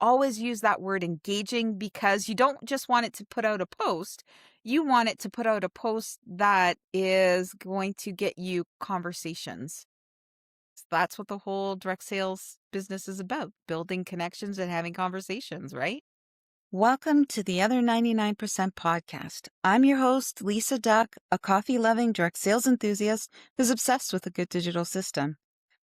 always use that word engaging because you don't just want it to put out a post. You want it to put out a post that is going to get you conversations. That's what the whole direct sales business is about, building connections and having conversations, right? Welcome to the Other 99% podcast. I'm your host, Lisa Duck, a coffee-loving direct sales enthusiast who's obsessed with a good digital system.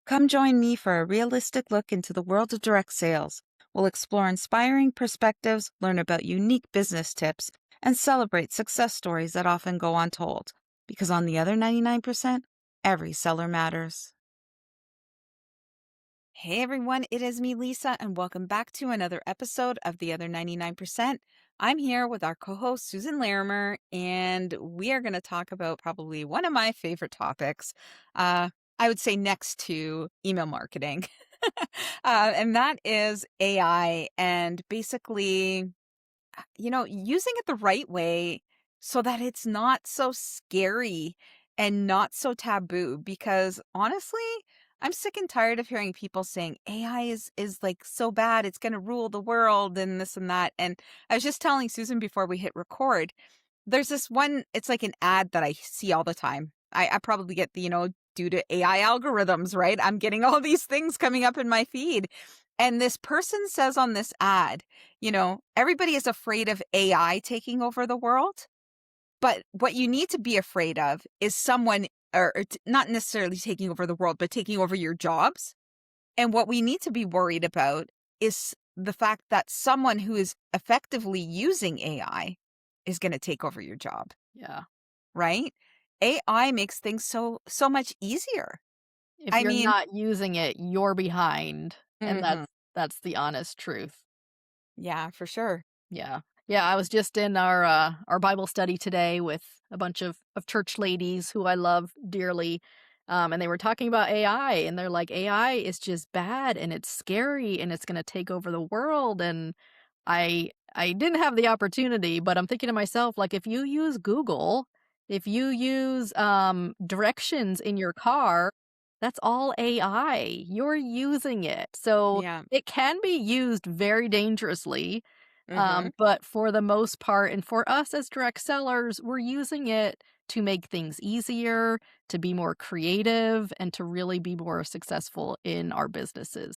Come join me for a realistic look into the world of direct sales. We'll explore inspiring perspectives, learn about unique business tips, and celebrate success stories that often go untold. Because on the other 99%, every seller matters. Hey everyone, it is me, Lisa, and welcome back to another episode of The Other 99%. I'm here with our co-host, Susan Larimer, and we are going to talk about probably one of my favorite topics. I would say next to email marketing. And that is AI and basically using it the right way so that it's not so scary and not so taboo. Because honestly, I'm sick and tired of hearing people saying AI is like so bad, it's going to rule the world and this and that. And I was just telling Susan before we hit record, there's this one, it's like an ad that I see all the time. I probably get due to AI algorithms, right? I'm getting all these things coming up in my feed. And this person says on this ad, everybody is afraid of AI taking over the world. But what you need to be afraid of is someone, not necessarily taking over the world, but taking over your jobs. And what we need to be worried about is the fact that someone who is effectively using AI is going to take over your job. Yeah. Right? AI makes things so much easier. If I you're mean, not using it, you're behind, and mhm. that's the honest truth. Yeah, for sure. Yeah. Yeah, I was just in our Bible study today with a bunch of church ladies who I love dearly. And they were talking about AI, and they're like, AI is just bad and it's scary and it's gonna take over the world. And I didn't have the opportunity, but I'm thinking to myself, like, if you use Google, if you use directions in your car, that's all AI. You're using it. So Yeah. it can be used very dangerously. Mhm. But for the most part, and for us as direct sellers, we're using it to make things easier, to be more creative, and to really be more successful in our businesses.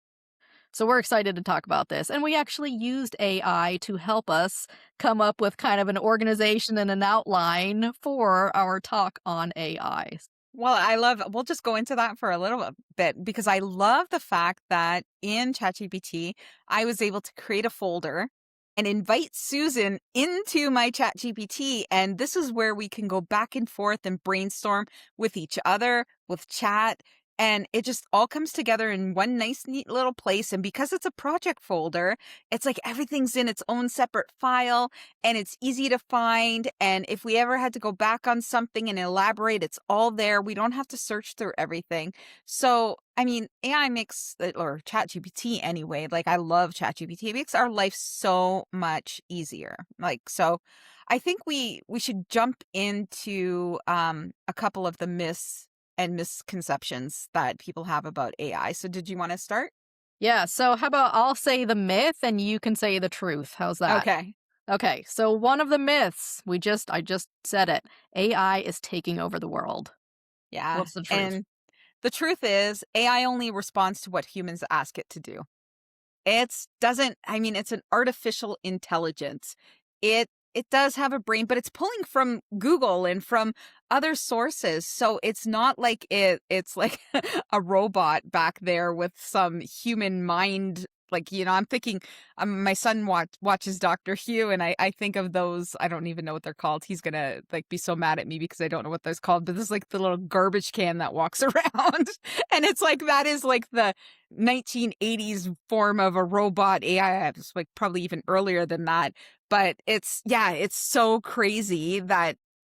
So we're excited to talk about this. And we actually used AI to help us come up with kind of an organization and an outline for our talk on AI. Well, we'll just go into that for a little bit because I love the fact that in ChatGPT, I was able to create a folder and invite Susan into my ChatGPT. And this is where we can go back and forth and brainstorm with each other, with chat. And it just all comes together in one nice, neat little place. And because it's a project folder, it's like everything's in its own separate file and it's easy to find. And if we ever had to go back on something and elaborate, it's all there. We don't have to search through everything. So, I mean, AI makes or ChatGPT anyway. Like, I love ChatGPT. It makes our life so much easier. Like, so I think we should jump into a couple of the myths and misconceptions that people have about AI. So, did you want to start? Yeah, so how about I'll say the myth and you can say the truth. How's that? Okay. Okay, so one of the myths, I just said it. AI is taking over the world. Yeah. What's the truth? And the truth is, AI only responds to what humans ask it to do. It's an artificial intelligence. It does have a brain, but it's pulling from Google and from other sources. So it's not like it's like a robot back there with some human mind. Like, I'm thinking, my son watches Dr. Hugh, and I think of those. I don't even know what they're called. He's gonna like be so mad at me because I don't know what those called. But this is like the little garbage can that walks around, and it's like that is like the 1980s form of a robot AI. It's like probably even earlier than that. But it's so crazy that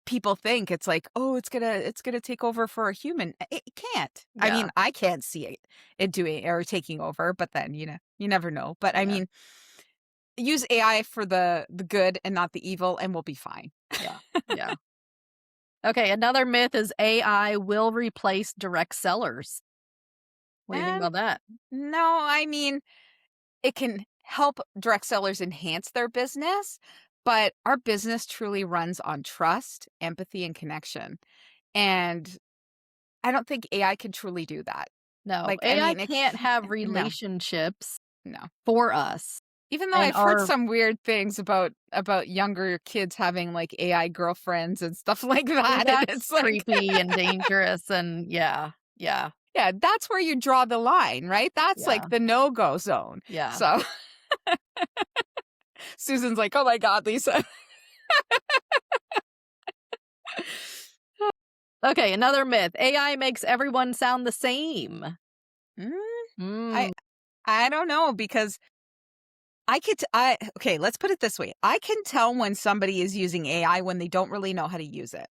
people think it's like, oh, it's gonna take over for a human. It can't. I Yeah, mean, I can't see it doing or taking over, but then you never know. But I yeah, mean, use AI for the good and not the evil, and we'll be fine. yeah, yeah. Okay, another myth is AI will replace direct sellers. What do you think And about that? no, I mean, it can help direct sellers enhance their business, but our business truly runs on trust, empathy, and connection. And I don't think AI can truly do that. No, Like, I AI mean, can't have no, relationships no. for us, Even though and I've heard our some weird things about younger kids having, like, AI girlfriends and stuff like well, that, and that's it's like creepy and dangerous and yeah, yeah, yeah, that's where you draw the line, right? That's, yeah, like, the no-go zone. yeah. So, Susan's like, "Oh my god, Lisa." Okay, another myth. AI makes everyone sound the same. Mm, I Mm, I don't know because I okay, let's put it this way. I can tell when somebody is using AI when they don't really know how to use it,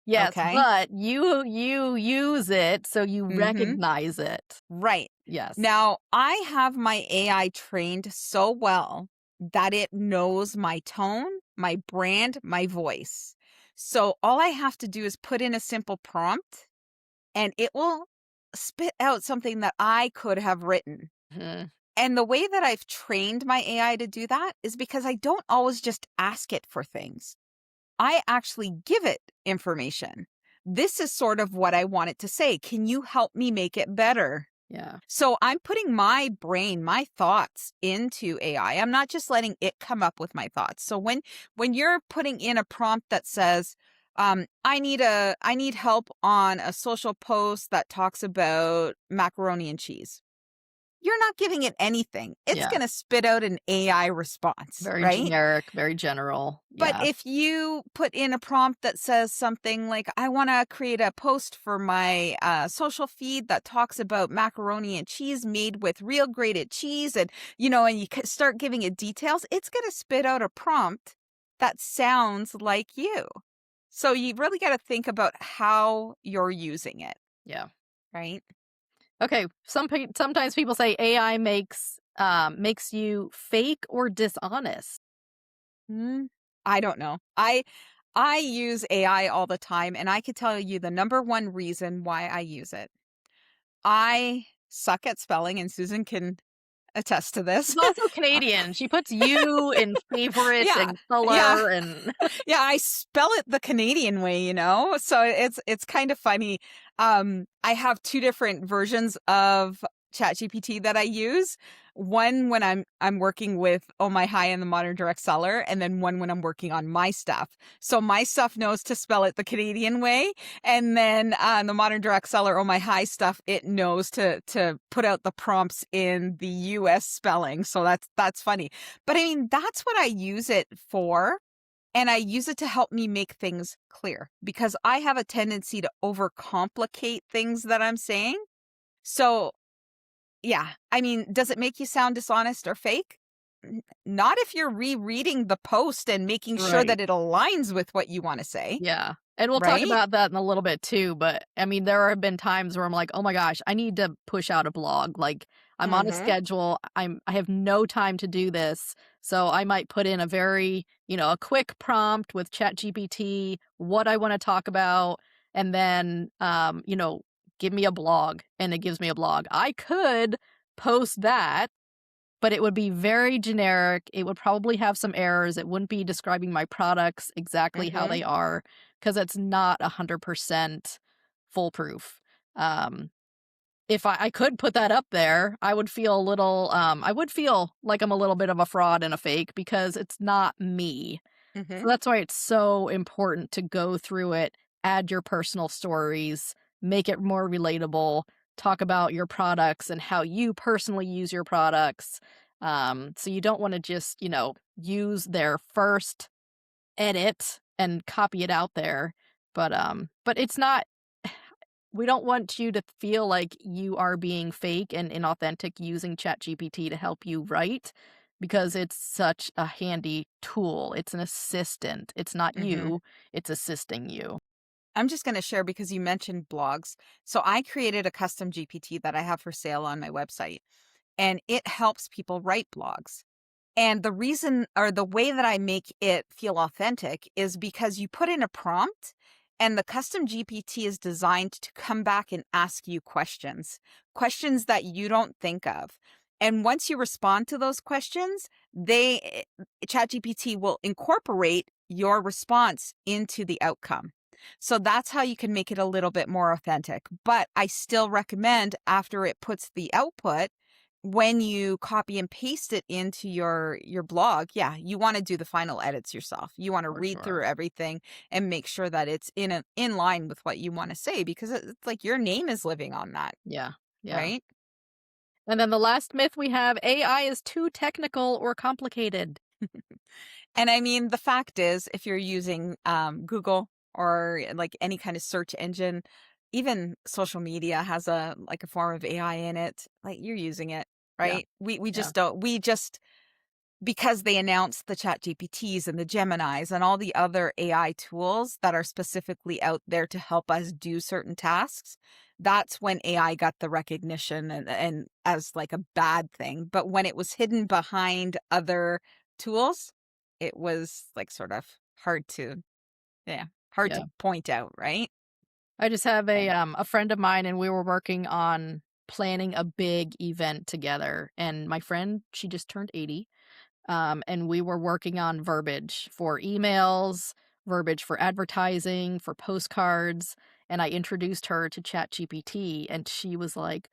yes, okay? but you use it, so you Mhm. recognize it. Right. Yes. Now, I have my AI trained so well that it knows my tone, my brand, my voice. So all I have to do is put in a simple prompt and it will spit out something that I could have written. Mhm. And the way that I've trained my AI to do that is because I don't always just ask it for things. I actually give it information. This is sort of what I want it to say. Can you help me make it better? Yeah. So I'm putting my brain, my thoughts into AI. I'm not just letting it come up with my thoughts. So when you're putting in a prompt that says, I need help on a social post that talks about macaroni and cheese. You're not giving it anything. It's Yeah. going to spit out an AI response, Very right? generic, very general. But Yeah. if you put in a prompt that says something like, I want to create a post for my social feed that talks about macaroni and cheese made with real grated cheese, and, and you start giving it details, it's going to spit out a prompt that sounds like you. So you really got to think about how you're using it, Yeah. right? Okay, sometimes people say AI makes you fake or dishonest. Mm, I don't know. I use AI all the time, and I can tell you the number one reason why I use it. I suck at spelling, and Susan can attest to this. She's also Canadian. She puts you in favorite Yeah, and yeah, color and yeah. I spell it the Canadian way, so it's kind of funny. I have two different versions of ChatGPT that I use. One when I'm working with Oh My High and the Modern Direct Seller, and then one when I'm working on my stuff. So my stuff knows to spell it the Canadian way, and then the Modern Direct Seller Oh My High stuff, it knows to put out the prompts in the US spelling. So that's funny. But I mean, that's what I use it for. And I use it to help me make things clear because I have a tendency to overcomplicate things that I'm saying. So, yeah, I mean, does it make you sound dishonest or fake? Not if you're rereading the post and making sure right. that it aligns with what you want to say, Yeah. And we'll talk right? about that in a little bit too, but I mean there have been times where I'm like, "Oh my gosh, I need to push out a blog." Like I'm on a Mhm. schedule, I have no time to do this. So I might put in a very, a quick prompt with ChatGPT, what I want to talk about, and then give me a blog and it gives me a blog. I could post that, but it would be very generic. It would probably have some errors. It wouldn't be describing my products exactly how Mhm. they are because it's not 100% foolproof. Um, if I could put that up there, I would feel a little, I would feel like I'm a little bit of a fraud and a fake because it's not me. So Mhm. that's why it's so important to go through it, add your personal stories, make it more relatable, talk about your products and how you personally use your products. So you don't want to just, use their first edit and copy it out there. But it's not we don't want you to feel like you are being fake and inauthentic using ChatGPT to help you write because it's such a handy tool. It's an assistant. It's not Mhm. you, it's assisting you. I'm just going to share because you mentioned blogs. So I created a custom GPT that I have for sale on my website, and it helps people write blogs. And the reason or the way that I make it feel authentic is because you put in a prompt and the custom GPT is designed to come back and ask you questions, questions that you don't think of. And once you respond to those questions, ChatGPT will incorporate your response into the outcome. So that's how you can make it a little bit more authentic. But I still recommend after it puts the output, when you copy and paste it into your blog, yeah, you want to do the final edits yourself. You want to For read sure. through everything and make sure that it's in line with what you want to say, because it's like your name is living on that, Yeah. Yeah. right? And then the last myth we have, AI is too technical or complicated. And I mean, the fact is, if you're using Google or like any kind of search engine, even social media has a form of AI in it. Like, you're using it, Yeah. right? We Yeah. just don't. We just, because they announced the Chat GPTs and the Geminis and all the other AI tools that are specifically out there to help us do certain tasks, that's when AI got the recognition and as like a bad thing. But when it was hidden behind other tools, it was like sort of hard to, yeah, hard Yeah. to point out, right? I just have Okay. a friend of mine, and we were working on planning a big event together, and my friend, she just turned 80, and we were working on verbiage for emails, verbiage for advertising, for postcards, and I introduced her to ChatGPT, and she was like,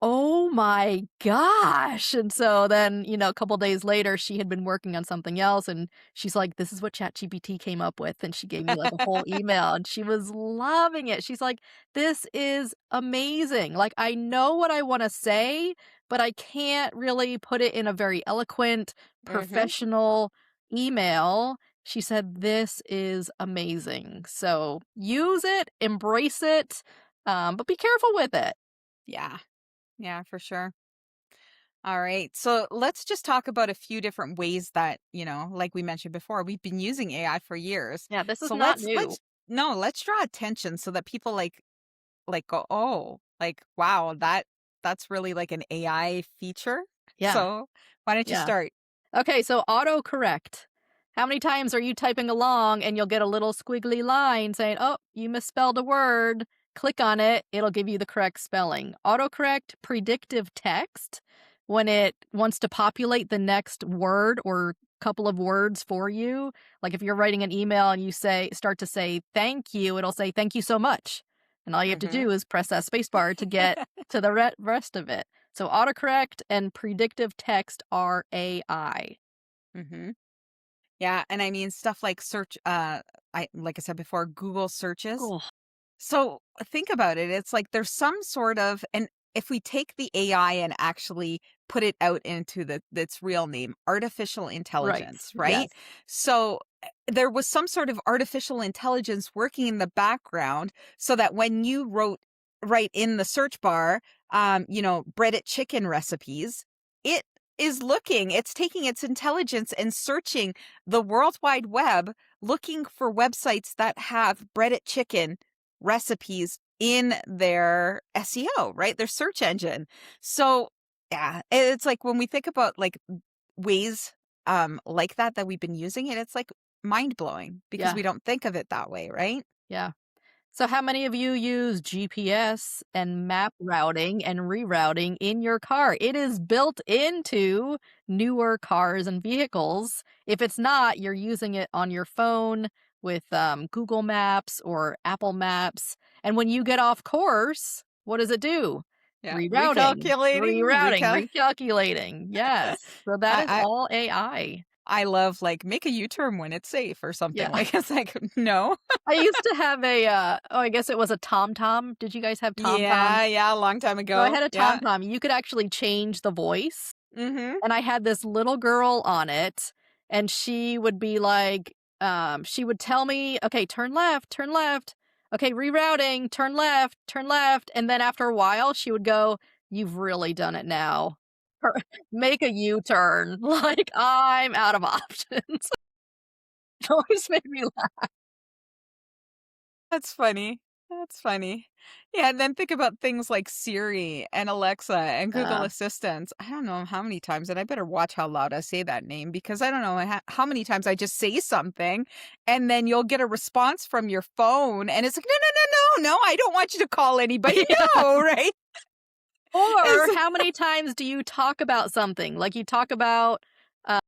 "Oh my gosh." And so then, a couple days later, she had been working on something else, and she's like, "This is what ChatGPT came up with." And she gave me like a whole email, and she was loving it. She's like, "This is amazing. Like, I know what I want to say, but I can't really put it in a very eloquent, Mm-hmm. professional email." She said, "This is amazing." So use it, embrace it, but be careful with it. Yeah. Yeah, for sure. All right. So let's just talk about a few different ways that, like we mentioned before, we've been using AI for years. Yeah, this is So not let's new. let's no, let's draw attention so that people like go, "Oh, like wow, that's really like an AI feature." Yeah, So, why don't you yeah. start? Okay, so autocorrect. How many times are you typing along and you'll get a little squiggly line saying, "Oh, you misspelled a word." Click on it, it'll give you the correct spelling. Autocorrect predictive text, when it wants to populate the next word or couple of words for you. Like if you're writing an email and you start to say thank you, it'll say thank you so much. And all you have to Mhm. do is press that space bar to get to the rest of it. So autocorrect and predictive text are AI. Mhm. Yeah, and I mean stuff like search I like I said before, Google searches. Oh, So think about it. It's like there's some sort of, and if we take the AI and actually put it out into its real name, artificial right. intelligence, Yes. right? So there was some sort of artificial intelligence working in the background so that when you write in the search bar, breaded chicken recipes, it it's taking its intelligence and searching the World Wide Web, looking for websites that have breaded chicken recipes in their SEO, right? Their search engine. So, yeah, it's like when we think about like ways like that we've been using it, it's like mind-blowing because Yeah. we don't think of it that way, right? Yeah. So how many of you use GPS and map routing and rerouting in your car? It is built into newer cars and vehicles. If it's not, you're using it on your phone with Google Maps or Apple Maps. And when you get off course, what does it do? Yeah, Rerouting, recalculating, rerouting, recalculating. Yes. So that is I all AI. I love like make a U-turn when it's safe or something. Yeah. Like it's like no. I used to have I guess it was a TomTom. Did you guys have TomTom? Yeah, yeah, a long time So I ago. had a Yeah. TomTom. You could actually change the voice, Mhm. and I had this little girl on it, and she would be like, she would tell me, "Okay, turn left, turn left. Okay, rerouting, turn left." And then after a while, she would go, "You've really done it now. Or make a U-turn." Like, I'm out of options. It always made me laugh. That's funny. That's funny. Yeah, and then think about things like Siri and Alexa and Google Uh, Assistant. I don't know how many times, and I better watch how loud I say that name because I don't know how many times I just say something and then you'll get a response from your phone and it's like, no, no, no, no, no, I don't want you to call anybody. yeah. No, right? Or It's how many times do you talk about something? Like, you talk about, uh,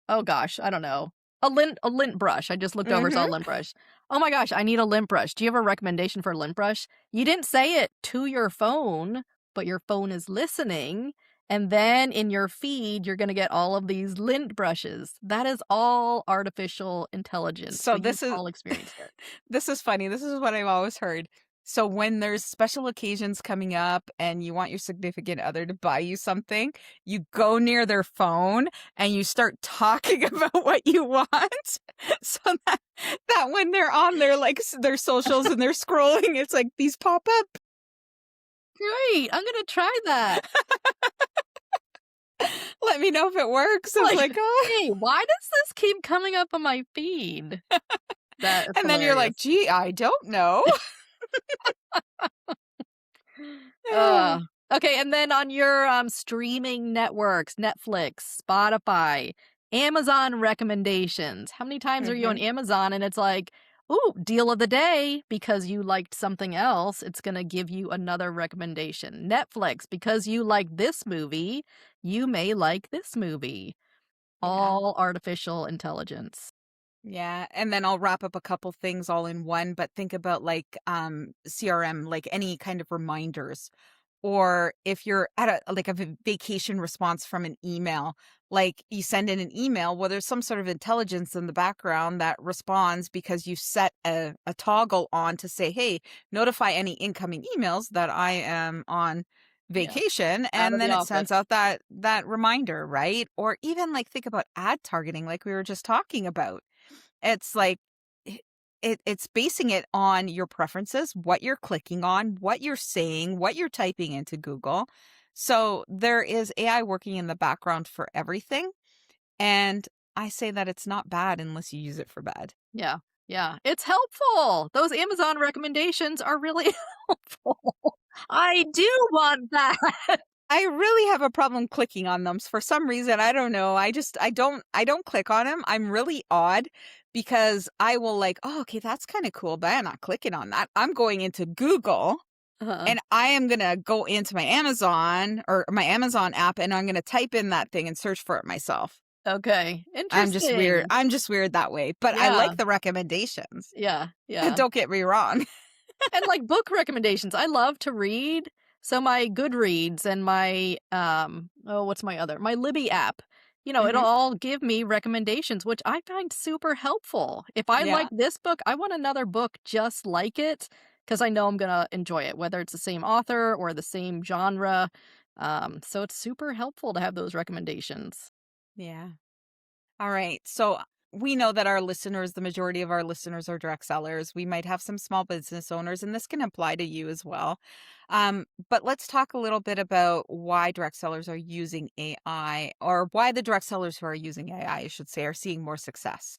oh gosh, I don't know, a lint brush. I just looked over, saw a mhm. lint brush. Oh my gosh, I need a lint brush. Do you have a recommendation for a lint brush? You didn't say it to your phone, but your phone is listening, and then in your feed, you're gonna get all of these lint brushes. That is all artificial intelligence, So but you've this is all experienced it. this is funny. This is what I've always heard. So when there's special occasions coming up and you want your significant other to buy you something, you go near their phone and you start talking about what you want. So that when they're on their like their socials and they're scrolling, it's like these pop up. Great, I'm gonna try that. Let me know if it works. It's Like, like, oh. "Hey, why does this keep coming up on my feed?" That is And then you're like, hilarious. gee, I don't know. Uh, okay, and then on your, streaming networks, Netflix, Spotify, Amazon recommendations, how many times are you on hmm Amazon and it's like, "Ooh, deal of the day," because you liked something else, it's gonna give you another recommendation. Netflix, because you like this movie, you may like this movie. Yeah. All artificial intelligence. Yeah, and then I'll wrap up a couple things all in one, but think about like CRM, like any kind of reminders. Or if you're at a like a vacation response from an email, like you send in an email, well, there's some sort of intelligence in the background that responds because you set a toggle on to say, hey, notify any incoming emails that I am on Yeah, vacation, out and of the then it office. sends out that reminder, right? Or even like think about ad targeting like we were just talking about. It's like I it's basing it on your preferences, what you're clicking on, what you're saying, what you're typing into Google. So there is AI working in the background for everything, and I say that it's not bad unless you use it for bad. Yeah, yeah. It's helpful. Those Amazon recommendations are really helpful. I do want that. I really have a problem clicking on them for some reason. I don't know. I don't click on them. I'm really odd because I will like, oh, okay, that's kind of cool, but I'm not clicking on that. I'm going into Google Uh-huh. and I am gonna go into my Amazon or my Amazon app and I'm gonna type in that thing and search for it myself. Okay, I'm just weird. interesting. I'm just weird that way, but I Yeah, like the recommendations. yeah, yeah. Don't get me wrong. And, like, book recommendations, I love to read, so my Goodreads and my, oh, what's my other my Libby app, it'll Mhm. all give me recommendations, which I find super helpful. If I like Yeah. this book, I want another book just like it, because I know I'm gonna enjoy it, whether it's the same author or the same genre, so it's super helpful to have those recommendations. Yeah. All right. So we know that our listeners, the majority of our listeners are direct sellers. We might have some small business owners, and this can apply to you as well. But let's talk a little bit about why direct sellers are using AI, or why the direct sellers who are using AI, I should say, are seeing more success.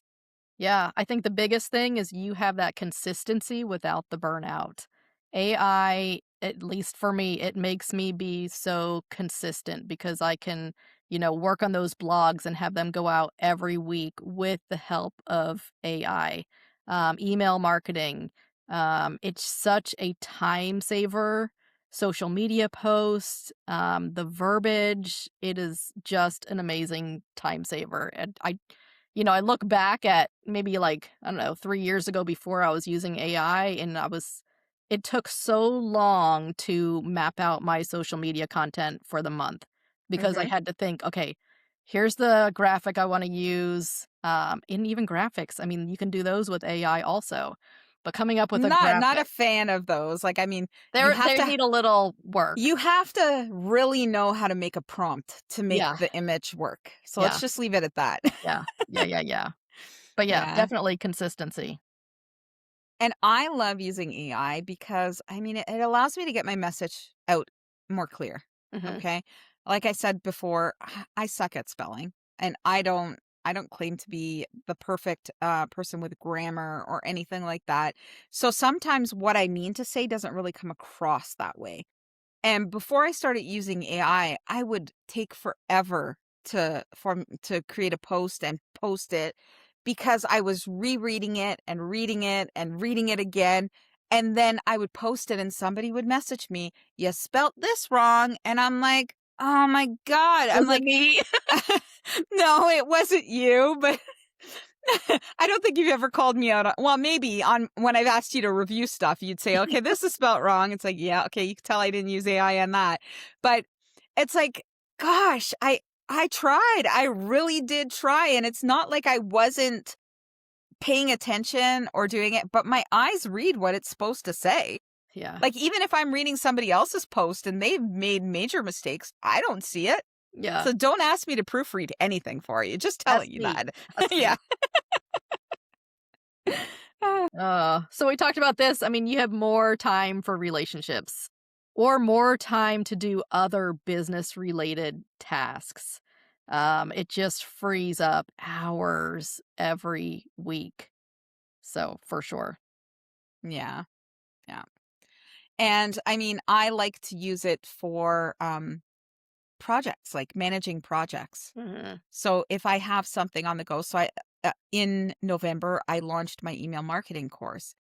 Yeah, I think the biggest thing is you have that consistency without the burnout. AI, at least for me, it makes me be so consistent because I can, work on those blogs and have them go out every week with the help of AI. Email marketing, it's such a time saver. Social media posts, the verbiage, it is just an amazing time saver. And I look back at maybe like, I don't know, 3 years ago before I was using AI and it took so long to map out my social media content for the month because I hmm had to think, okay, here's the graphic I want to use. And even graphics, I mean, you can do those with AI also. But coming up with a Not a graphic, fan of those. Like, I mean, you they have they to need a little work. you have to really know how to make a prompt to make Yeah, the image work. So let's yeah, just leave it at that. yeah, yeah, yeah, yeah. But yeah, Yeah. definitely consistency. And I love using AI because I mean it allows me to get my message out more clear. Hmm. Okay. Like I said before, I suck at spelling and I don't claim to be the perfect person with grammar or anything like that. So sometimes what I mean to say doesn't really come across that way. And before I started using I would take forever to create a post and post it because I was rereading it and reading it and reading it again. And then I would post it and somebody would message me, "You spelt this wrong." And I'm like, "Oh my God." I'm Was it like, me? "No, it wasn't you." But I don't think you've ever called me out on, well, maybe on when I've asked you to review stuff, you'd say, "Okay, this is spelt wrong." It's like, "Yeah, okay, you can tell I didn't use AI on that." But it's like, gosh, I tried. I really did try. And it's not like I wasn't paying attention or doing it, but my eyes read what it's supposed to say. Yeah. Like, even if I'm reading somebody else's post and they've made major mistakes, I don't see it. Yeah. So don't ask me to proofread anything for you. Just That's telling you me. that. That's Yeah. me. So we talked about this. I mean, you have more time for relationships or more time to do other business related tasks. It just frees up hours every week. So for sure. Yeah. Yeah. And I mean, I like to use it for projects, like managing projects. Mhm. So if I have something on the go, so I in November I launched my email marketing course.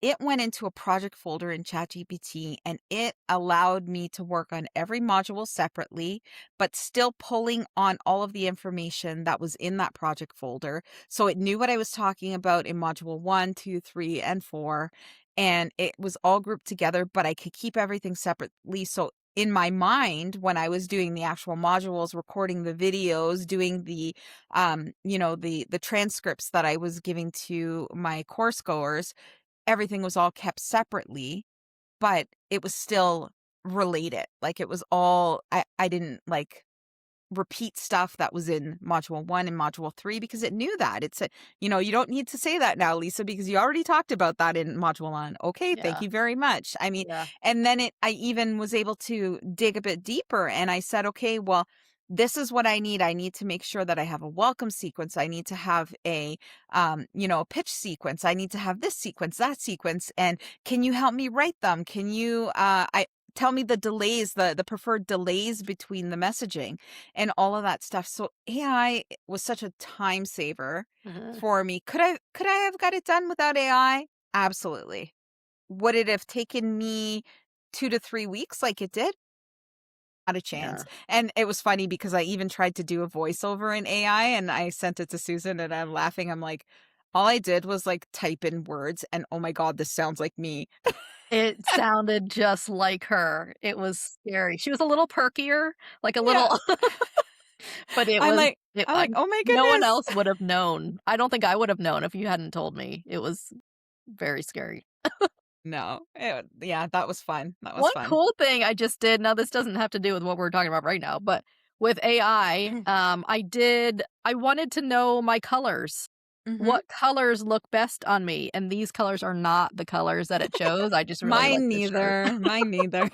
It went into a project folder in ChatGPT and it allowed me to work on every module separately, but still pulling on all of the information that was in that project folder. So it knew what I was talking about in module 1, 2, 3, and 4. And it was all grouped together, but I could keep everything separately. So in my mind, when I was doing the actual modules, recording the videos, doing the the transcripts that I was giving to my course goers, everything was all kept separately, but it was still related. Like, it was all, I didn't, like, repeat stuff that was in module 1 and module 3 because it knew that. It said, "You don't need to say that now, Lisa, because you already talked about that in module 1." "Okay, thank Yeah. you very much." I mean, Yeah. and then I even was able to dig a bit deeper and I said, "Okay, well, this is what I need. I need to make sure that I have a welcome sequence. I need to have a pitch sequence. I need to have this sequence, that sequence. And can you help me write them? Can you, tell me the delays, the preferred delays between the messaging and all of that stuff." So AI was such a time saver Mhm. for me. Could I have got it done without AI? Absolutely. Would it have taken me 2 to 3 weeks like it did? Not a chance. Yeah. And it was funny because I even tried to do a voiceover in AI and I sent it to Susan and I'm laughing. I'm like, all I did was like type in words and oh my God, this sounds like me. It sounded just like her. It was scary. She was a little perkier, like a Yeah. little but it I'm was like, it I'm I like, oh my no one goodness. else would have known. I don't think I would have known if you hadn't told me. It was very scary. No. Yeah, that was fun. That was One fun. cool thing I just did, now this doesn't have to do with what we're talking about right now, but with AI, I wanted to know my colors. Mm-hmm. What colors look best on me? And these colors are not the colors that it chose. I just really like Mine this shirt. neither. Mine neither.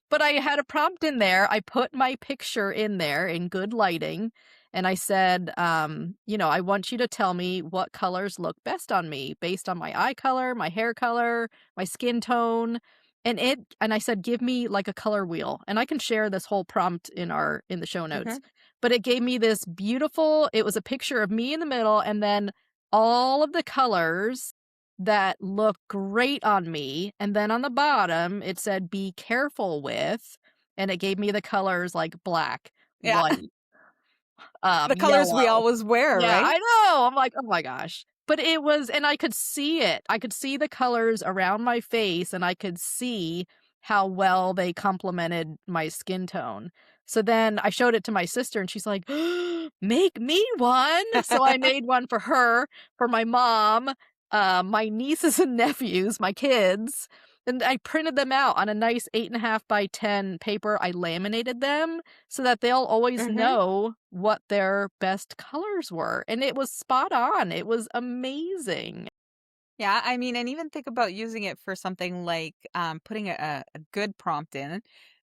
But I had a prompt in there. I put my picture in there in good lighting, and I said, I want you to tell me what colors look best on me based on my eye color, my hair color, my skin tone. And I said, give me like a color wheel. And I can share this whole prompt in the show Mm-hmm. notes. But it gave me this beautiful, it was a picture of me in the middle, and then all of the colors that look great on me, and then on the bottom, it said, "Be careful with," and it gave me the colors like black, Yeah. white, The colors we yellow. always wear, Yeah, right? I know, I'm like, "Oh my gosh." But it was and I could see it. I could see the colors around my face, and I could see how well they complemented my skin tone. So then I showed it to my sister, and she's like, "Make me one." So I made one for her, for my mom, my nieces and nephews, my kids, and I printed them out on a nice 8.5 by 10 paper. I laminated them so that they'll always Mm-hmm. know what their best colors were, and it was spot on. It was amazing. Yeah, I mean, and even think about using it for something like putting a good prompt in.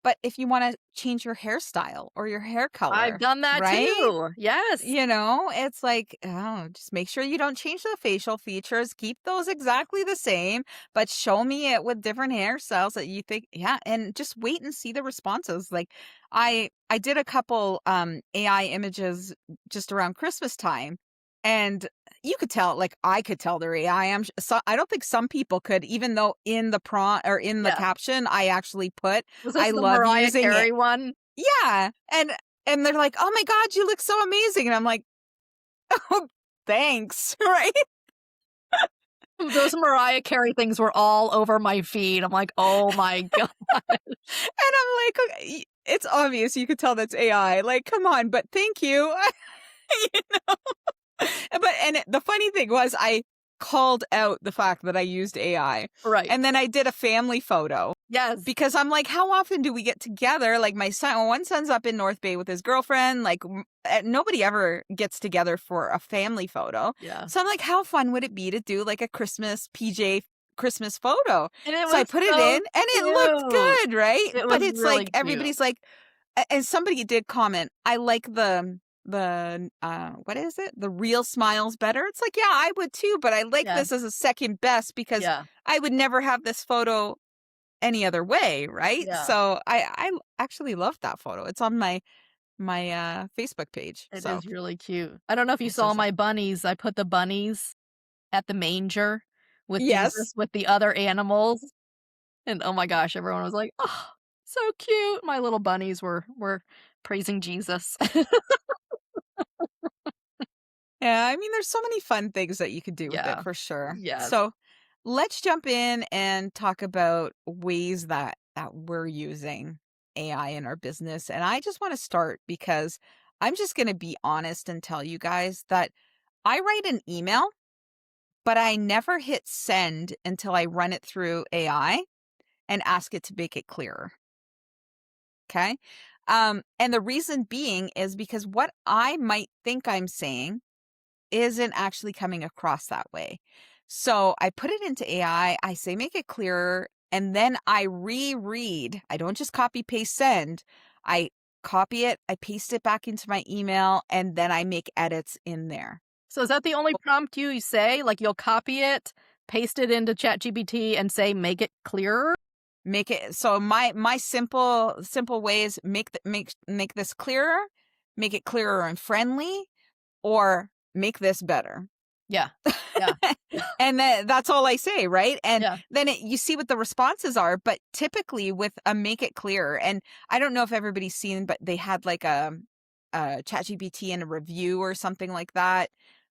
But if you want to change your hairstyle or your hair I've color, done that right? too. Yes. It's like, oh, just make sure you don't change the facial features. Keep those exactly the same, but show me it with different hairstyles that you think, yeah, and just wait and see the responses. Like I did a couple AI images just around Christmas time. And you could tell, like, I could tell they're AI. So I don't think some people could, even though in the prompt or in the Yeah. caption, I actually put, Was "I this the love Mariah using it." Carey one? Yeah, and they're like, "Oh my god, you look so amazing," and I'm like, "Oh, thanks," right? Those Mariah Carey things were all over my feed. I'm like, "Oh my god." And I'm like, It's obvious you could tell that's AI, like, come on, but thank you." You know? The funny thing was I called out the fact that I used AI, Right. and then I did a family photo Yes. because I'm like, how often do we get together? Like my son, one son's up in North Bay with his girlfriend. Like nobody ever gets together for a family photo. Yeah. So I'm like, how fun would it be to do like a Christmas PJ Christmas photo? And it So I was put it so in and it looked cute. good, right? It But was it's like really cute. everybody's like, and somebody did comment, I like the what is it? The real smiles better. It's like, yeah, I would too, but I like Yeah. this as a second best because Yeah. I would never have this photo any other way, right? Yeah. So I actually love that photo. It's on my Facebook page. It So is really cute. I don't know if you it's saw just my bunnies. I put the bunnies at the manger with yes. Jesus with the other animals, and oh my gosh, everyone was like, "Oh, so cute." My little bunnies were praising Jesus. Yeah, I mean, there's so many fun things that you could do with it Yeah. for sure. Yes. So let's jump in and talk about ways that we're using AI in our business. And I just want to start because I'm just going to be honest and tell you guys that I write an email, but I never hit send until I run it through AI and ask it to make it clearer. Okay? And the reason being is because what I might think I'm saying isn't actually coming across that way. So I put it into AI, I say make it clearer, and then I reread. I don't just copy paste send. I copy it, I paste it back into my email, and then I make edits in there. So is that the only prompt you say? Like, you'll copy it, paste it into ChatGPT, and say, "Make it clearer"? Make it so my simple way is make this clearer, make it clearer and friendly, or make this better. Yeah. Yeah. And then that's all I say, right? And Yeah. then you see what the responses are, but typically with a make it clear, and I don't know if everybody's seen, but they had like a ChatGPT and a review or something like that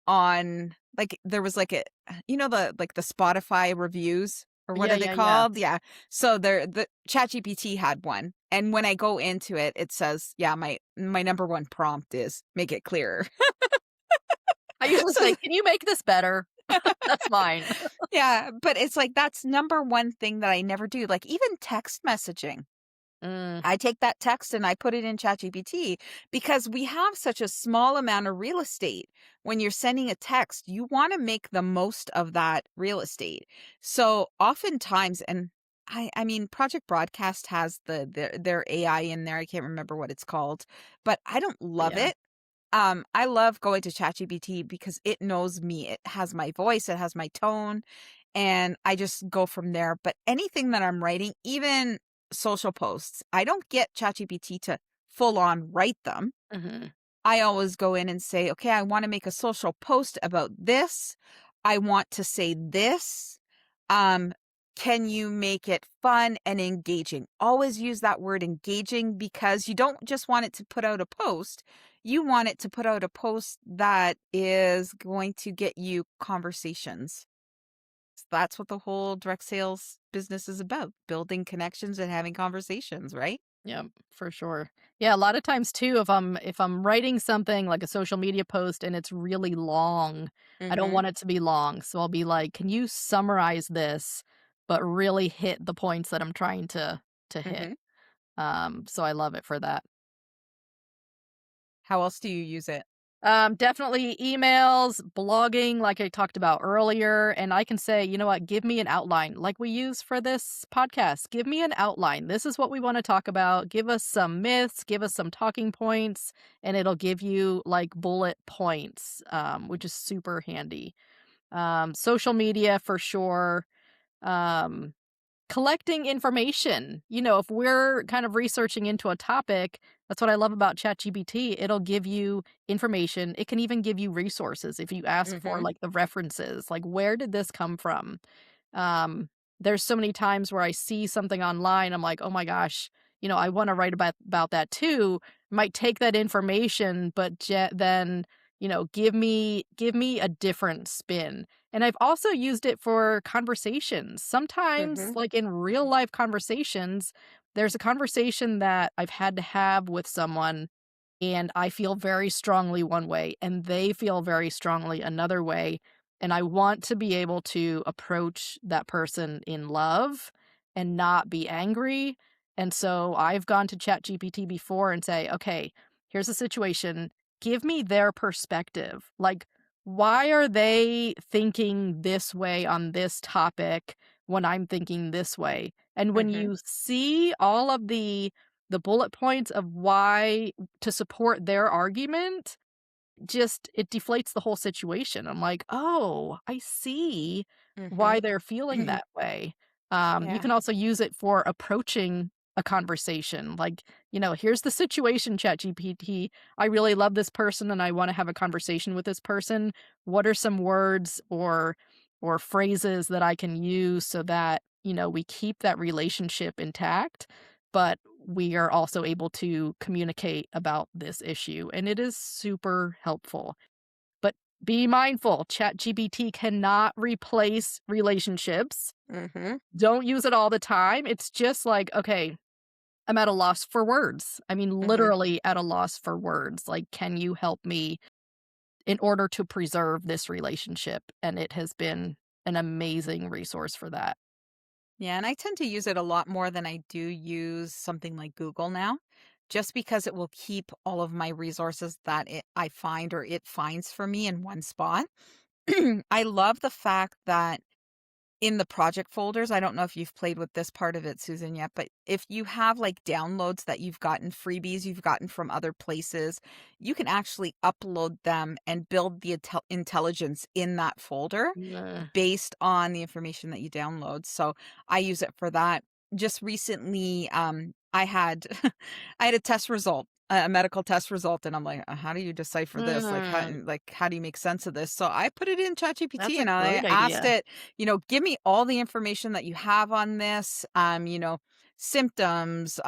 on like there was like a the like the Spotify reviews or what Yeah, are they yeah, yeah. called? Yeah. So the ChatGPT had one. And when I go into it, it says, yeah, my number one prompt is make it clearer. I usually So say, "Can you make this better?" That's mine. yeah, but it's like that's number one thing that I never do. Like even text messaging. Mm, I take that text and I put it in ChatGPT because we have such a small amount of real estate. When you're sending a text, you want to make the most of that real estate. So oftentimes, and I mean, Project Broadcast has their AI in there. I can't remember what it's called, but I don't love yeah. it. I love going to ChatGPT because it knows me. It has my voice, it has my tone, and I just go from there. But anything that I'm writing, even social posts, I don't get ChatGPT to full on write them. Mhm. I always go in and say, okay, I want to make a social post about this. I want to say this. Um, can you make it fun and engaging? Always use that word engaging because you don't just want it to put out a post. You want it to put out a post that is going to get you conversations. That's what the whole direct sales business is about, building connections and having conversations, right? Yep, for sure. Yeah, a lot of times too, if I'm writing something like a social media post and it's really long, I don't Mhm. want it to be long. So I'll be like, "Can you summarize this, but really hit the points that I'm trying to hit?" Mhm. So I love it for that. How else do you use it? Definitely emails, blogging, like I talked about earlier. And I can say, you know what, give me an outline like we use for this podcast. Give me an outline. This is what we want to talk about. Give us some myths, give us some talking points, and it'll give you like bullet points, which is super handy. Social media for sure. Um, collecting information. If we're kind of researching into a topic, that's what I love about ChatGPT. It'll give you information. It can even give you resources if you ask for Mhm. like the references, like where did this come from? Um, there's so many times where I see something online, I'm like, "Oh my gosh, I wanna write about that too." Might take that information, but then, give me a different spin. And I've also used it for conversations. Sometimes, Mhm. like in real life conversations, there's a conversation that I've had to have with someone and I feel very strongly one way and they feel very strongly another way. And I want to be able to approach that person in love and not be angry. And so I've gone to ChatGPT before and say, okay, here's the situation. Give me their perspective. Like, why are they thinking this way on this topic when I'm thinking this way? And when Mhm. you see all of the bullet points of why to support their argument, just it deflates the whole situation. I'm like, "Oh, I see why Mhm. they're feeling that way." You Yeah. can also use it for approaching a conversation. Like, "Here's the situation, ChatGPT. I really love this person and I wanna have a conversation with this person. What are some words or phrases that I can use so that, we keep that relationship intact, but we are also able to communicate about this issue, and it is super helpful. But be mindful, ChatGPT cannot replace relationships. Mhm. Don't use it all the time. It's just like, okay, I'm at a loss for words. I mean, Mhm. literally at a loss for words. Like, can you help me in order to preserve this relationship? And it has been an amazing resource for that. Yeah, and I tend to use it a lot more than I do use something like Google now, just because it will keep all of my resources that I find or it finds for me in one spot. I love the fact that in the project folders, I don't know if you've played with this part of it, Susan, yet, but if you have like downloads that you've gotten, freebies you've gotten from other places, you can actually upload them and build the intelligence in that folder Nah. based on the information that you download. So I use it for that. Just recently, I had I had a test result, a medical test result, and I'm like, how do you decipher this? Mm, Like how do you make sense of this? So I put it in ChatGPT that's a and I great asked idea. it, give me all the information that you have on this, symptoms,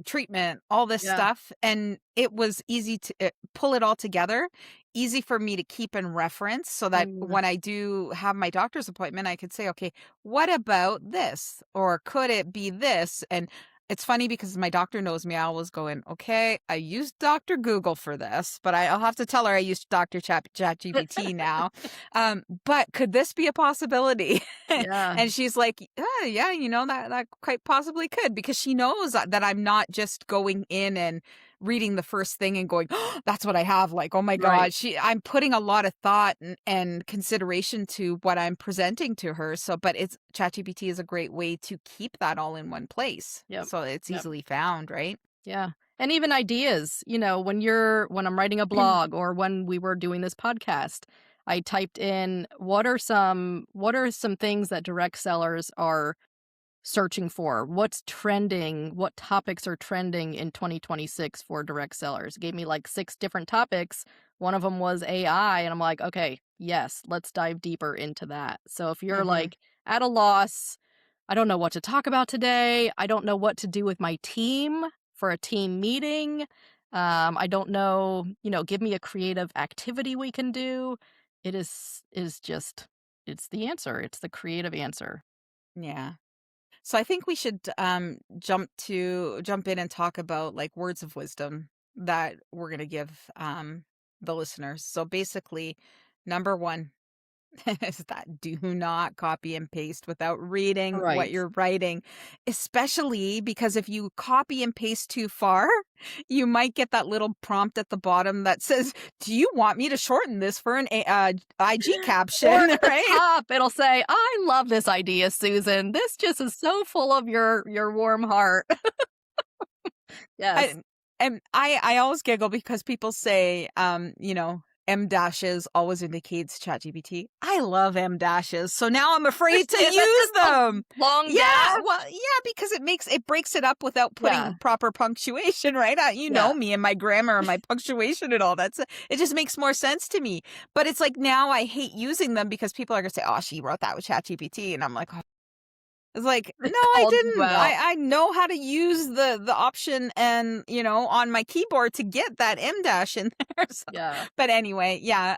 treatment, all this Yeah. stuff, and it was easy to pull it all together, easy for me to keep and reference so that Mm. when I do have my doctor's appointment, I could say, okay, what about this? Or could it be this? And it's funny because my doctor knows me. I always go in, okay, I used Dr. Google for this, but I'll have to tell her I used Dr. ChatGPT now. But could this be a possibility? Yeah. And she's like, yeah, that quite possibly could, because she knows that I'm not just going in and reading the first thing and going, "Oh, that's what I have." Like, oh my Right. God, I'm putting a lot of thought and consideration to what I'm presenting to her. So, but ChatGPT is a great way to keep that all in one place. Yep. So it's Yep. easily found, right? Yeah. And even ideas, when I'm writing a blog or when we were doing this podcast, I typed in what are some things that direct sellers are searching for? What's trending? What topics are trending in 2026 for direct sellers? It gave me like 6 different topics. One of them was AI, and I'm like, "Okay, yes, let's dive deeper into that." So if you're Mhm. like at a loss, I don't know what to talk about today. I don't know what to do with my team for a team meeting. I don't know, give me a creative activity we can do. It is just it's the answer. It's the creative answer. Yeah. So I think we should jump in and talk about like words of wisdom that we're going to give the listeners. So basically, number 1 is that do not copy and paste without reading what Right. you're writing, especially because if you copy and paste too far, you might get that little prompt at the bottom that says, "Do you want me to shorten this for an IG Or caption?" at the Right? top, it'll say, "I love this idea, Susan. This just is so full of your warm heart." Yes. I and I always giggle because people say, M dashes always indicates ChatGPT. I love M dashes, so now I'm afraid to Is that use just a them. long Yeah, dash? well, yeah, because it breaks it up without Yeah, putting proper punctuation, right? You yeah. know me and my grammar and my punctuation and all that. So it just makes more sense to me. But it's like now I hate using them because people are gonna say, "Oh, she wrote that with ChatGPT," and I'm like, it's like, They no, I called you didn't. out. I know how to use the option and, on my keyboard to get that M dash in there. So, Yeah. but anyway, yeah.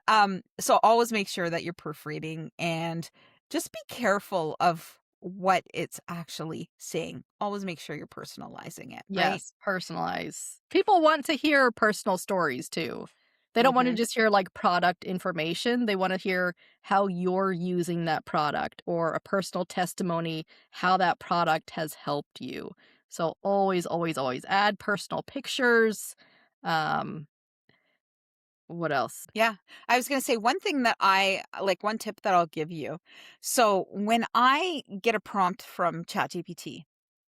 So always make sure that you're proofreading and just be careful of what it's actually saying. Always make sure you're personalizing it, right? Yes, personalize. People want to hear personal stories too. They don't want to Mm-hmm. just hear like product information. They want to hear how you're using that product or a personal testimony, how that product has helped you. So always, always, always add personal pictures. Um, what else? Yeah. I was going to say one thing that one tip that I'll give you. So when I get a prompt from ChatGPT,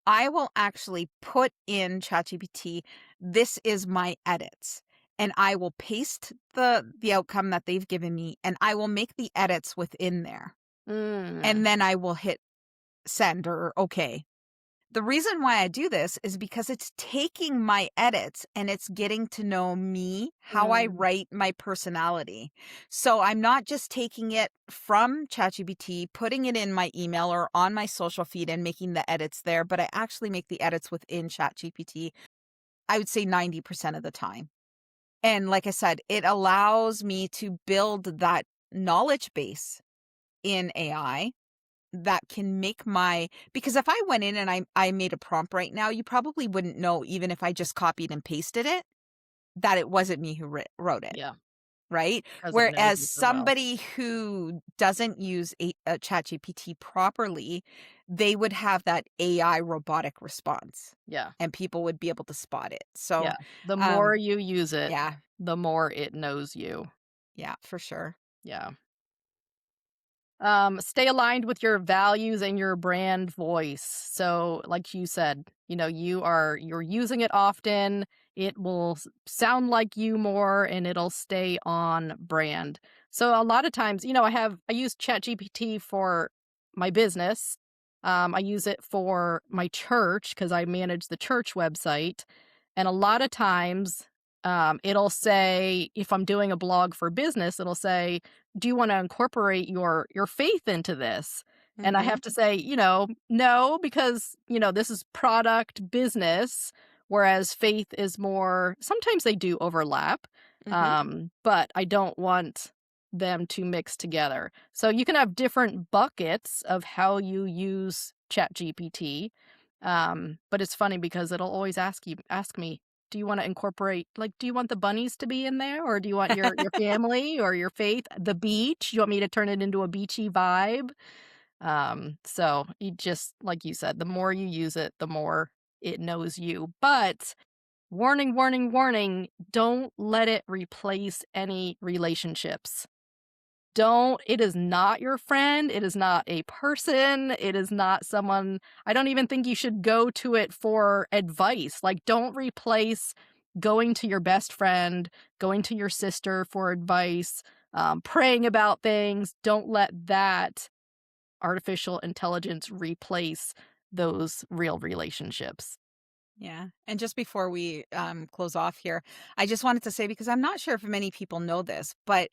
I will actually put in ChatGPT, this is my edits. And I will paste the outcome that they've given me and I will make the edits within there. Mm, And then I will hit send or okay. The reason why I do this is because it's taking my edits and it's getting to know me, how I mm, write my personality. So I'm not just taking it from ChatGPT, putting it in my email or on my social feed and making the edits there, but I actually make the edits within ChatGPT, I would say 90% of the time. And like I said, it allows me to build that knowledge base in AI that can make because if I went in and I made a prompt right now, you probably wouldn't know even if I just copied and pasted it, that it wasn't me who wrote it, yeah, right? because it knows Whereas you so well. somebody who doesn't use a ChatGPT properly, they would have that AI robotic response Yeah, and people would be able to spot it. So, yeah. The more um, you use it, yeah, the more it knows you. yeah, for sure. Yeah. Stay aligned with your values and your brand voice. So, like you said, you're using it often. It will sound like you more and it'll stay on brand. So a lot of times, I use ChatGPT for my business. I use it for my church because I manage the church website. And a lot of times, it'll say, if I'm doing a blog for business, it'll say, do you want to incorporate your faith into this? And I Mhm. have to say, no, because, this is product business, whereas faith is more, sometimes they do overlap, Mhm. but I don't want them to mix together. So you can have different buckets of how you use ChatGPT. But it's funny because it'll always ask me, do you wanna incorporate do you want the bunnies to be in there, or do you want your family or your faith? The beach? You want me to turn it into a beachy vibe? So you just like you said, the more you use it, the more it knows you. But warning, warning, warning, don't let it replace any relationships. Don't It is not your friend, it is not a person, it is not someone. I don't even think you should go to it for advice. Like, don't replace going to your best friend, going to your sister for advice, praying about things. Don't let that artificial intelligence replace those real relationships. Yeah. And just before we close off here, I just wanted to say, because I'm not sure if many people know this, but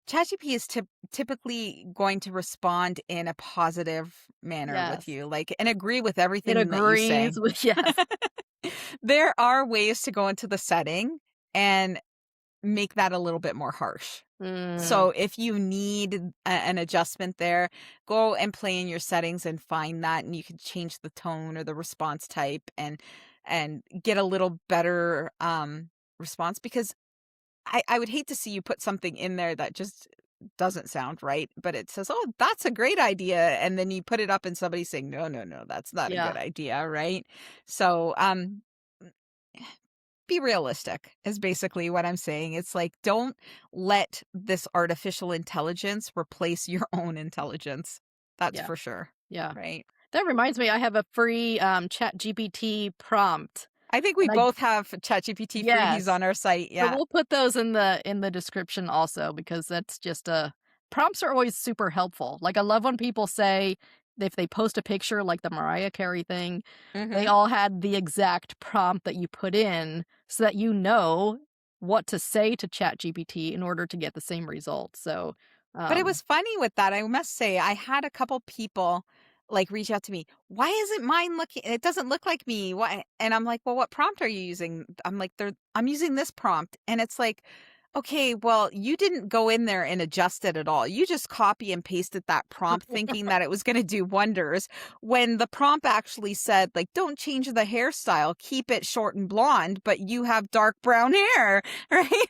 ChatGPT is typically going to respond in a positive manner with Yes. you, like, and agree with It everything that you say. agrees with yes. There are ways to go into the setting and make that a little bit more harsh. Mm, So if you need an adjustment there, go and play in your settings and find that, and you can change the tone or the response type and get a little better response, because I would hate to see you put something in there that just doesn't sound right, but it says, "Oh, that's a great idea," and then you put it up and somebody's saying, "No, no, no, that's not a yeah, good idea," right? So, be realistic is basically what I'm saying. It's like, don't let this artificial intelligence replace your own intelligence. That's yeah, for sure. yeah. Right? That reminds me, I have a free, ChatGPT prompt. I think we And I both have ChatGPT freebies yes. on our site. So Yeah. we'll put those in the description also because that's just a prompts are always super helpful. Like, I love when people say if they post a picture like the Mariah Carey thing, they Mhm. all had the exact prompt that you put in so that you know what to say to ChatGPT in order to get the same result. So, But it um was funny with that, I must say, I had a couple people, like, reach out to me, "Why isn't mine looking it doesn't look like me, why?" And I'm like, "Well, what prompt are you using?" I'm like, I'm using this prompt." And it's like, "Okay, well, you didn't go in there and adjust it at all. You just copy and pasted that prompt thinking that it was gonna do wonders," when the prompt actually said, like, "Don't change the hairstyle, keep it short and blonde, but you have dark brown hair," right?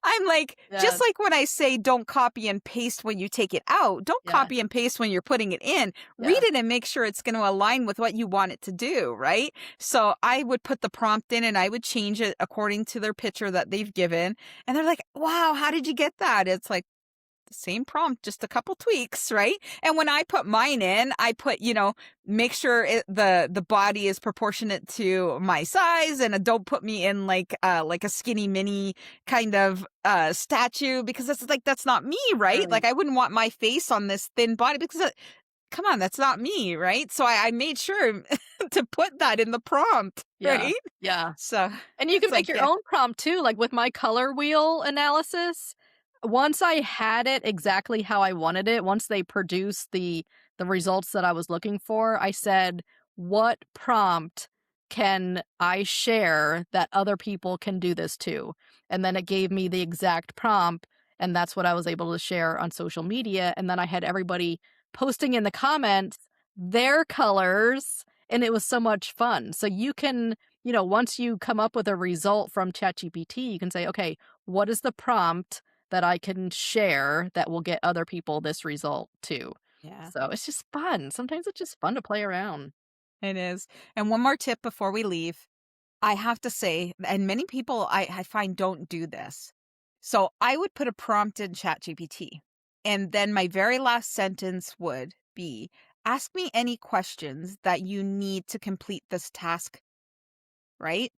I'm like, just Yes, like when I say don't copy and paste when you take it out, don't yeah, copy and paste when you're putting it in. Read yeah. it and make sure it's going to align with what you want it to do, right? So I would put the prompt in and I would change it according to their picture that they've given. And they're like, wow, how did you get that? It's like, the same prompt, just a couple tweaks, right? And when I put mine in, I put, make sure the body is proportionate to my size, and don't put me in like a skinny mini kind of statue, because that's not me, right? Like Right. I wouldn't want my face on this thin body, because come on, that's not me, right? So I made sure to put that in the prompt, Yeah, right? yeah. So And you it's can make like, your yeah, own prompt too, like with my color wheel analysis. Once I had it exactly how I wanted it, once they produced the results that I was looking for, I said, "What prompt can I share that other people can do this too?" And then it gave me the exact prompt, and that's what I was able to share on social media, and then I had everybody posting in the comments their colors, and it was so much fun. So you can once you come up with a result from ChatGPT, you can say, okay, what is the prompt that I can share that will get other people this result too? yeah. So it's just fun. Sometimes it's just fun to play around. It is. And one more tip before we leave. I have to say, and many people I find don't do this. So I would put a prompt in ChatGPT, and then my very last sentence would be, ask me any questions that you need to complete this task, right?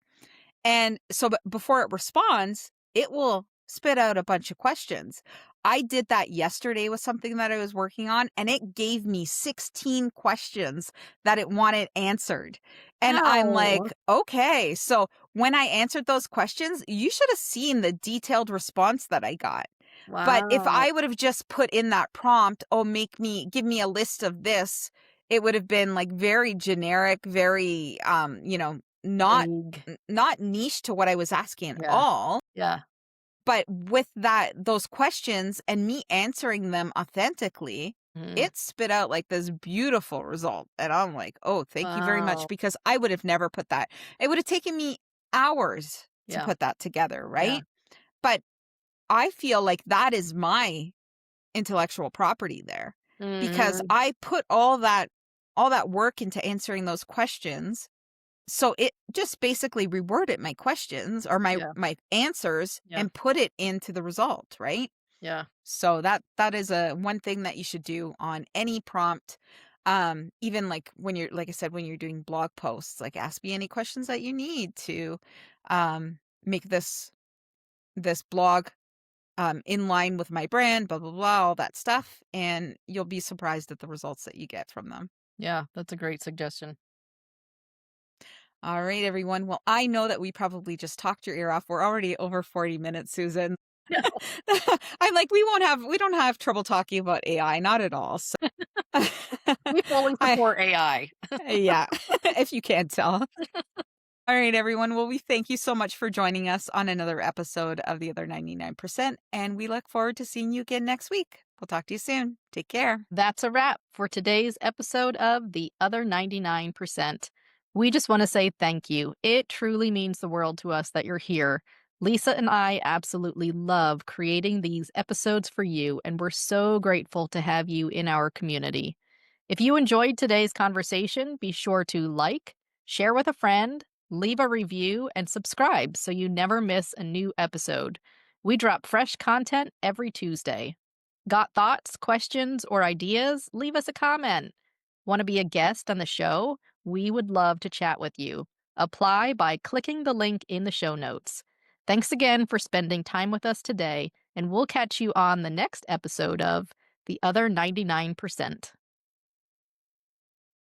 And so before it responds, it will spit out a bunch of questions. I did that yesterday with something that I was working on, and it gave me 16 questions that it wanted answered. And I'm Wow. like, okay. So when I answered those questions, you should have seen the detailed response that I got. But if Wow. I would have just put in that prompt, oh, give me a list of this, it would have been like very generic, very, Vague. not niche to what I was asking at Yeah. all. Yeah. But with those questions and me answering them authentically, Mm. it spit out like this beautiful result. And I'm like, oh, thank you very much, Wow. because I would have never put that. It would have taken me hours to Yeah. put that together, Yeah. right? But I feel like that is my intellectual property there, because Hmm. I put all that work into answering those questions. So it just basically reworded my questions or Yeah. my answers Yeah. and put it into the result, right? Yeah. So that is a one thing that you should do on any prompt. Even like when you're, like I said, when you're doing blog posts, like ask me any questions that you need to make this blog in line with my brand, blah blah blah, all that stuff, and you'll be surprised at the results that you get from them. Yeah. That's a great suggestion. All right, everyone. Well, I know that we probably just talked your ear off. We're already over 40 minutes, Susan. I'm like, we don't have trouble talking about AI, not at all. So We fully I support AI. yeah, if you can't tell. All right, everyone. Well, we thank you so much for joining us on another episode of The Other 99%, and we look forward to seeing you again next week. We'll talk to you soon. Take care. That's a wrap for today's episode of The Other 99%. We just want to say thank you. It truly means the world to us that you're here. Lisa and I absolutely love creating these episodes for you, and we're so grateful to have you in our community. If you enjoyed today's conversation, be sure to like, share with a friend, leave a review, and subscribe so you never miss a new episode. We drop fresh content every Tuesday. Got thoughts, questions, or ideas? Leave us a comment. Want to be a guest on the show? We would love to chat with you. Apply by clicking the link in the show notes. Thanks again for spending time with us today, and we'll catch you on the next episode of The Other 99%.